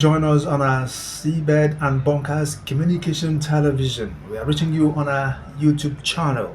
Join us on our Seabed and Bunkers Communication Television. We are reaching you on our YouTube channel.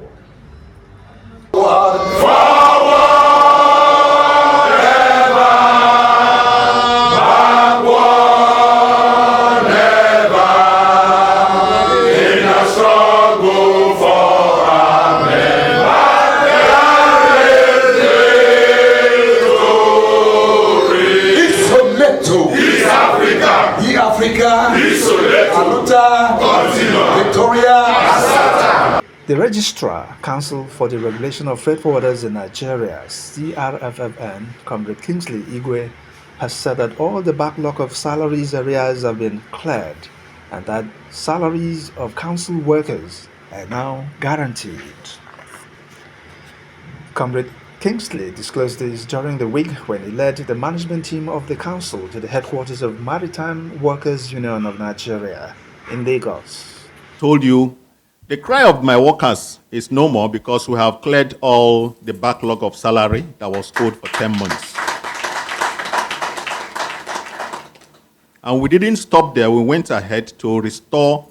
The Registrar, Council for the Regulation of Freight Forwarders in Nigeria, CRFFN, Comrade Kingsley Igwe, has said that all the backlog of salaries arrears have been cleared and that salaries of council workers are now guaranteed. Comrade Kingsley disclosed this during the week when he led the management team of the council to the headquarters of Maritime Workers Union of Nigeria in Lagos. Told you the cry of my workers is no more because we have cleared all the backlog of salary that was owed for 10 months. And we didn't stop there. We went ahead to restore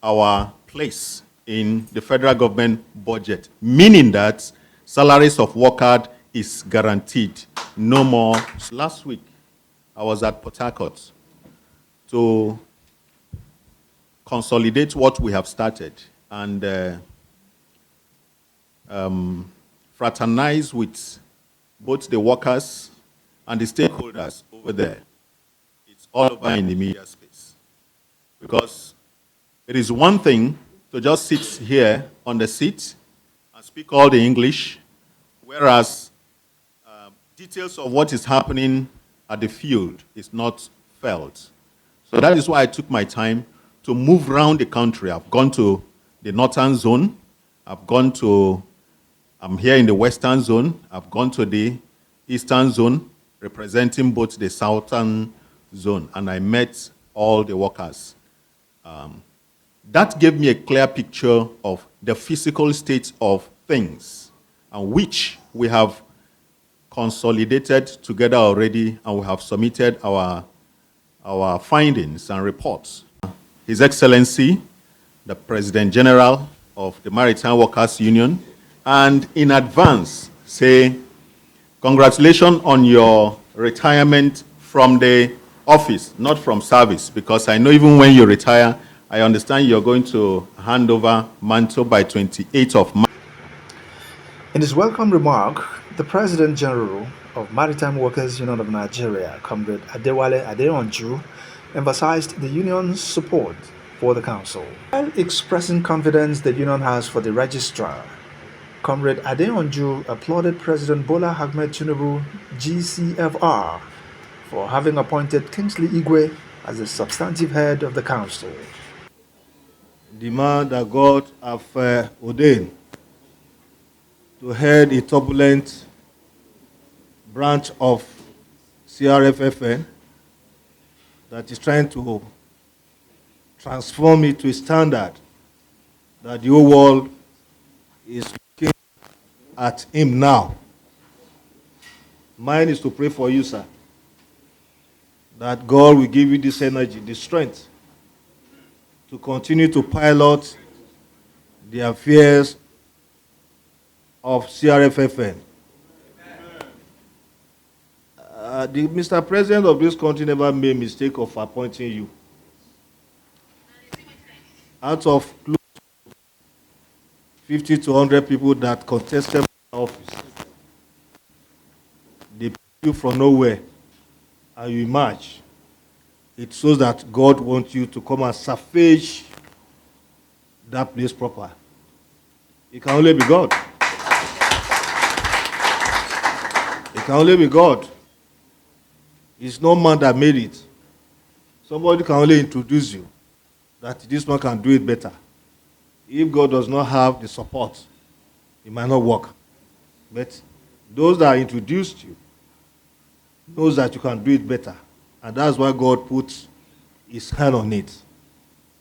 our place in the federal government budget, meaning that salaries of workers is guaranteed. No more. Last week, I was at Port Harcourt to consolidate what we have started and fraternize with both the workers and the stakeholders over there. It's all over in the media space. Because it is one thing to just sit here on the seat and speak all the English, whereas details of what is happening at the field is not felt. So that is why I took my time to move around the country. I've gone to the northern zone. I'm here in the western zone. I've gone to the eastern zone, representing both the southern zone, and I met all the workers. That gave me a clear picture of the physical state of things, and which we have consolidated together already, and we have submitted our findings and reports. His Excellency, the President General of the Maritime Workers Union, and in advance say, congratulations on your retirement from the office, not from service, because I know even when you retire, I understand you're going to hand over mantle by 28th of March. In his welcome remark, the President General of Maritime Workers Union of Nigeria, Comrade Adewale Adeonju, emphasized the union's support for the council. While expressing confidence the union has for the registrar, Comrade Adeonju applauded President Bola Ahmed Tinubu, GCFR, for having appointed Kingsley Igwe as the substantive head of the council. The man that God have ordained to head a turbulent branch of CRFFN that is trying to transform it to a standard that the whole world is looking at him now. Mine is to pray for you, sir, that God will give you this energy, this strength to continue to pilot the affairs of CRFFN. The Mr. President of this country never made a mistake of appointing you. Out of close to 50 to 100 people that contested office, they pick you from nowhere and you emerge. It shows that God wants you to come and salvage that place proper. It can only be God. It can only be God. It's no man that made it. Somebody can only introduce you that this man can do it better. If God does not have the support, it might not work. But those that introduced you knows that you can do it better. And that's why God puts his hand on it.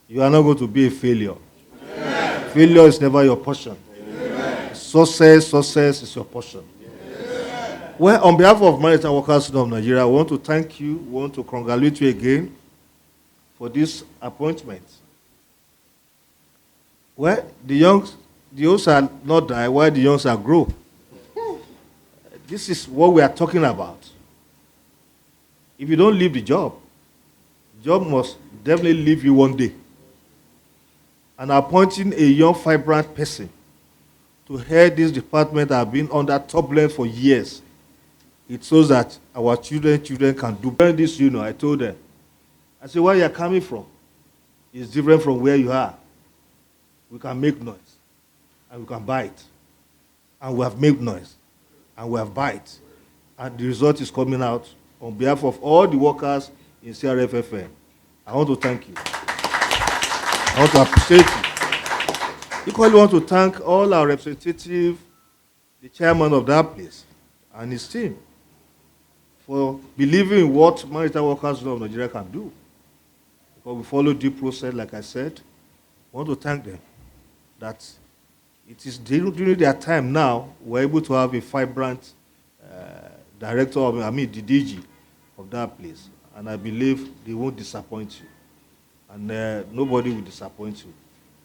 You are not going to be a failure. Amen. Failure is never your portion. Amen. Success is your portion. Amen. Well, on behalf of Maritime Workers Union of Nigeria, I want to thank you, want to congratulate you again for this appointment. Well, the old shall not die while the young shall grow. This is what we are talking about. If you don't leave the job must definitely leave you one day. And appointing a young, vibrant person to head this department that have been under turbulence for years, it shows that our children can do. During this union, I told them, I said, where you're coming from is different from where you are. We can make noise, and we can bite. And we have made noise, and we have bite. And the result is coming out on behalf of all the workers in CRFFN. I want to thank you. I want to appreciate you. Equally want to thank all our representatives, the chairman of that place, and his team, for believing in what Maritime Workers Union of Nigeria can do. Because we follow due process, like I said. I want to thank them that it is during their time now we're able to have a vibrant director, the DG of that place. And I believe they won't disappoint you. And nobody will disappoint you.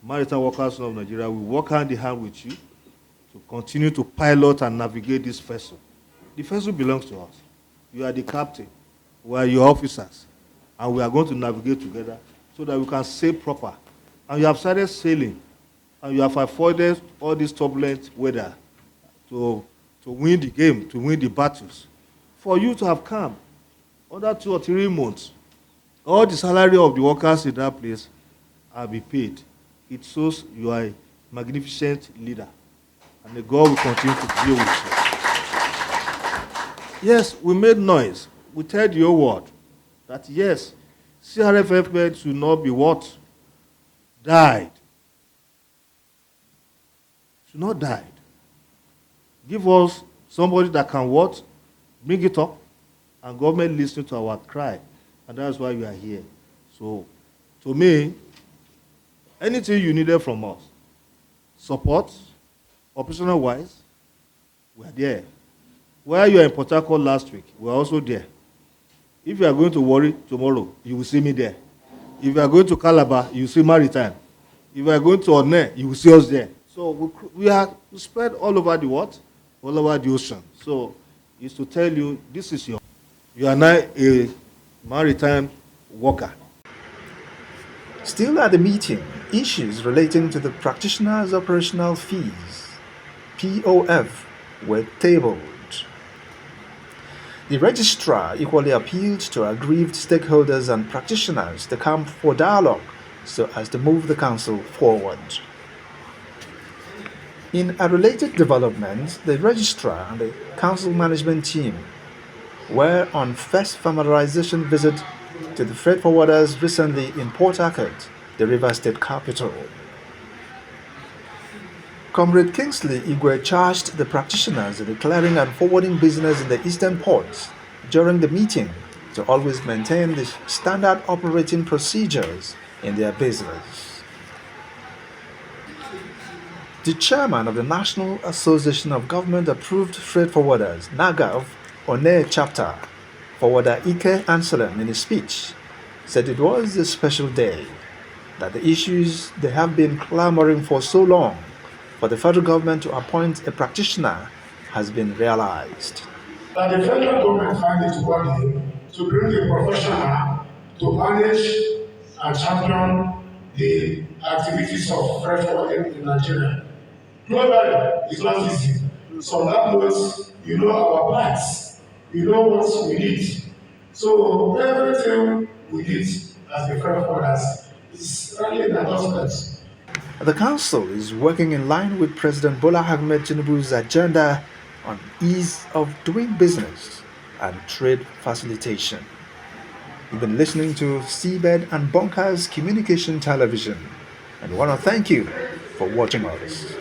Maritime Workers Union of Nigeria will work hand in hand with you to continue to pilot and navigate this vessel. The vessel belongs to us. You are the captain. We are your officers. And we are going to navigate together so that we can sail proper. And you have started sailing. And you have avoided all this turbulent weather to win the game, to win the battles. For you to have come under 2 or 3 months, all the salary of the workers in that place will be paid. It shows you are a magnificent leader. And the God will continue to deal with you. Yes, we made noise. We tell the whole world that yes, CRFFN should not be what? Died. Should not died. Give us somebody that can what? Bring it up. And government listen to our cry. And that's why we are here. So, to me, anything you needed from us, support, operational wise, we are there. Where you are in Port Harcourt last week, we are also there. If you are going to Warri tomorrow, you will see me there. If you are going to Calabar, you will see Maritime. If you are going to Onne, you will see us there. So we are spread all over the world, all over the ocean. So it's to tell you, this is you are now a maritime worker. Still at the meeting, issues relating to the practitioners' operational fees, POF, were tabled. The Registrar equally appealed to aggrieved stakeholders and practitioners to come for dialogue so as to move the council forward. In a related development, the Registrar and the council management team were on first familiarization visit to the freight forwarders recently in Port Harcourt, the River State capital. Comrade Kingsley Igwe charged the practitioners in declaring and forwarding business in the eastern ports during the meeting to always maintain the standard operating procedures in their business. The chairman of the National Association of Government-Approved Freight Forwarders, NAGAV, Onne chapter, forwarder Ike Anselm, in his speech, said it was a special day, that the issues they have been clamoring for so long for the federal government to appoint a practitioner has been realized. That the federal government find it worthy to bring a professional to manage and champion the activities of freight forwarding in Nigeria. Globally, it's not easy. So that knows, you know our plans, you know what we need. So everything we need as the freight forwarders is really an adjustment. The council is working in line with President Bola Ahmed Tinubu's agenda on ease of doing business and trade facilitation. You've been listening to Seabed and Bunkers Communication Television, and we want to thank you for watching us.